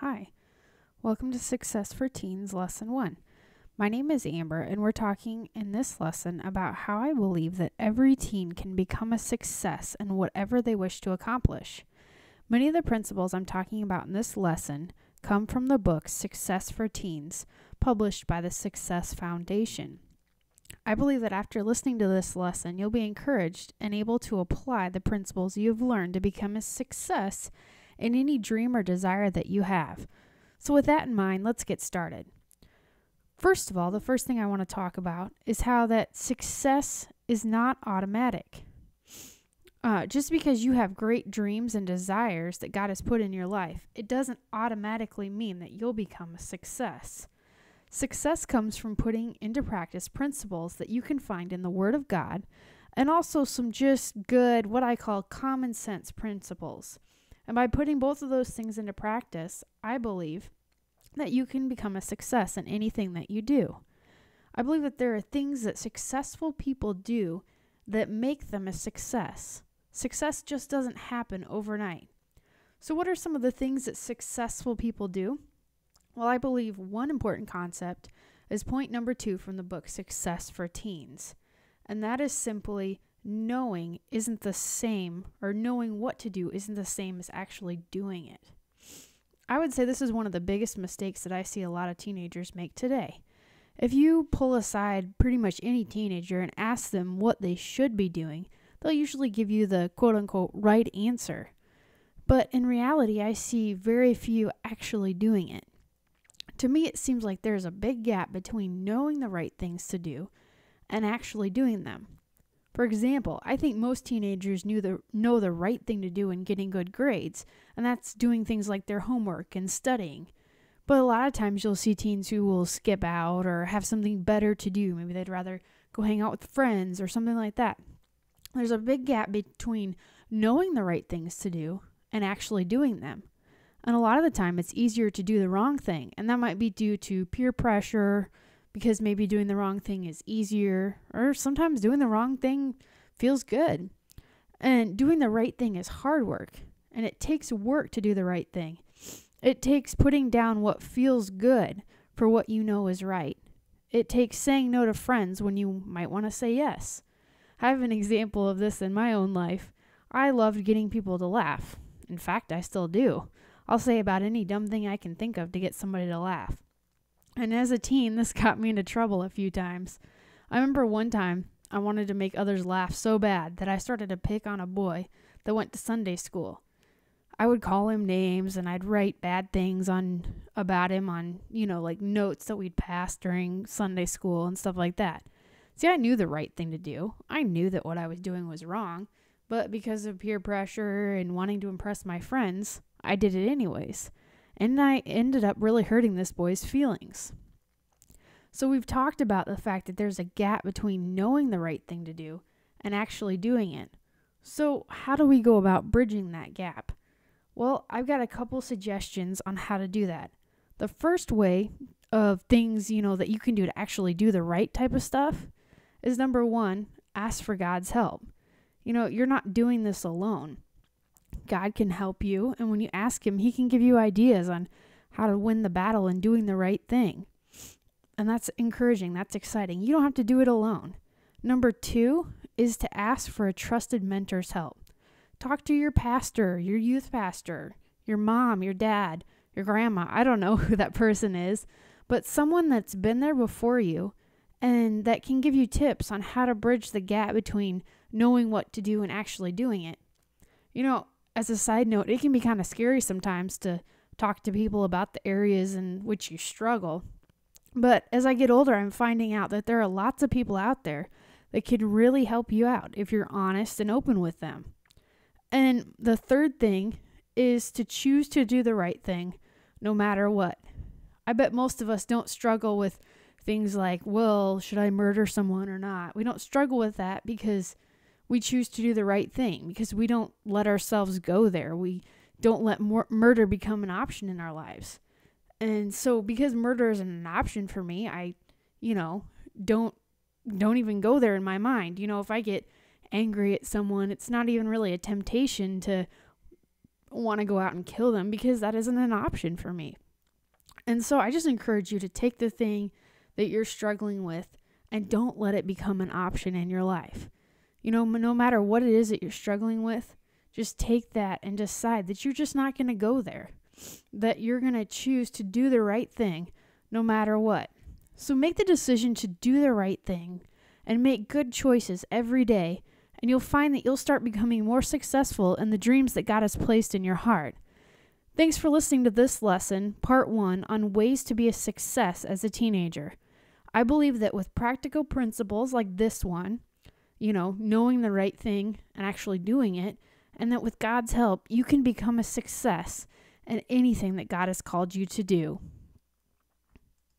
Hi, welcome to Success for Teens Lesson 1. My name is Amber, and we're talking in this lesson about how I believe that every teen can become a success in whatever they wish to accomplish. Many of the principles I'm talking about in this lesson come from the book Success for Teens, published by the Success Foundation. I believe that after listening to this lesson, you'll be encouraged and able to apply the principles you've learned to become a success in any dream or desire that you have. So with that in mind, let's get started. First of all, the first thing I want to talk about is how that success is not automatic. Just because you have great dreams and desires that God has put in your life, it doesn't automatically mean that you'll become a success. Success comes from putting into practice principles that you can find in the Word of God, and also some just good, what I call common sense principles. And by putting both of those things into practice, I believe that you can become a success in anything that you do. I believe that there are things that successful people do that make them a success. Success just doesn't happen overnight. So what are some of the things that successful people do? Well, I believe one important concept is point number 2 from the book Success for Teens. And that is simply knowing isn't the same, or knowing what to do isn't the same as actually doing it. I would say this is one of the biggest mistakes that I see a lot of teenagers make today. If you pull aside pretty much any teenager and ask them what they should be doing, they'll usually give you the quote-unquote right answer. But in reality, I see very few actually doing it. To me, it seems like there's a big gap between knowing the right things to do and actually doing them. For example, I think most teenagers know the right thing to do in getting good grades, and that's doing things like their homework and studying. But a lot of times you'll see teens who will skip out or have something better to do. Maybe they'd rather go hang out with friends or something like that. There's a big gap between knowing the right things to do and actually doing them. And a lot of the time it's easier to do the wrong thing, and that might be due to peer pressure, because maybe doing the wrong thing is easier, or sometimes doing the wrong thing feels good. And doing the right thing is hard work, and it takes work to do the right thing. It takes putting down what feels good for what you know is right. It takes saying no to friends when you might want to say yes. I have an example of this in my own life. I loved getting people to laugh. In fact, I still do. I'll say about any dumb thing I can think of to get somebody to laugh. And as a teen, this got me into trouble a few times. I remember one time I wanted to make others laugh so bad that I started to pick on a boy that went to Sunday school. I would call him names, and I'd write bad things about him on, like notes that we'd pass during Sunday school and stuff like that. See, I knew the right thing to do. I knew that what I was doing was wrong, but because of peer pressure and wanting to impress my friends, I did it anyways. And I ended up really hurting this boy's feelings. So we've talked about the fact that there's a gap between knowing the right thing to do and actually doing it. So how do we go about bridging that gap? Well, I've got a couple suggestions on how to do that. The first way of things, that you can do to actually do the right type of stuff is number 1, ask for God's help. You're not doing this alone. God can help you, and when you ask him, he can give you ideas on how to win the battle and doing the right thing. And that's encouraging. That's exciting. You don't have to do it alone. Number 2 is to ask for a trusted mentor's help. Talk to your pastor, your youth pastor, your mom, your dad, your grandma. I don't know who that person is, but someone that's been there before you and that can give you tips on how to bridge the gap between knowing what to do and actually doing it. As a side note, it can be kind of scary sometimes to talk to people about the areas in which you struggle. But as I get older, I'm finding out that there are lots of people out there that can really help you out if you're honest and open with them. And the third thing is to choose to do the right thing no matter what. I bet most of us don't struggle with things like, well, should I murder someone or not? We don't struggle with that because we choose to do the right thing, because we don't let ourselves go there. We don't let murder become an option in our lives. And so because murder isn't an option for me, I, don't even go there in my mind. If I get angry at someone, it's not even really a temptation to want to go out and kill them because that isn't an option for me. And so I just encourage you to take the thing that you're struggling with and don't let it become an option in your life. No matter what it is that you're struggling with, just take that and decide that you're just not going to go there, that you're going to choose to do the right thing no matter what. So make the decision to do the right thing and make good choices every day, and you'll find that you'll start becoming more successful in the dreams that God has placed in your heart. Thanks for listening to this lesson, part 1, on ways to be a success as a teenager. I believe that with practical principles like this one, knowing the right thing and actually doing it, and that with God's help, you can become a success in anything that God has called you to do.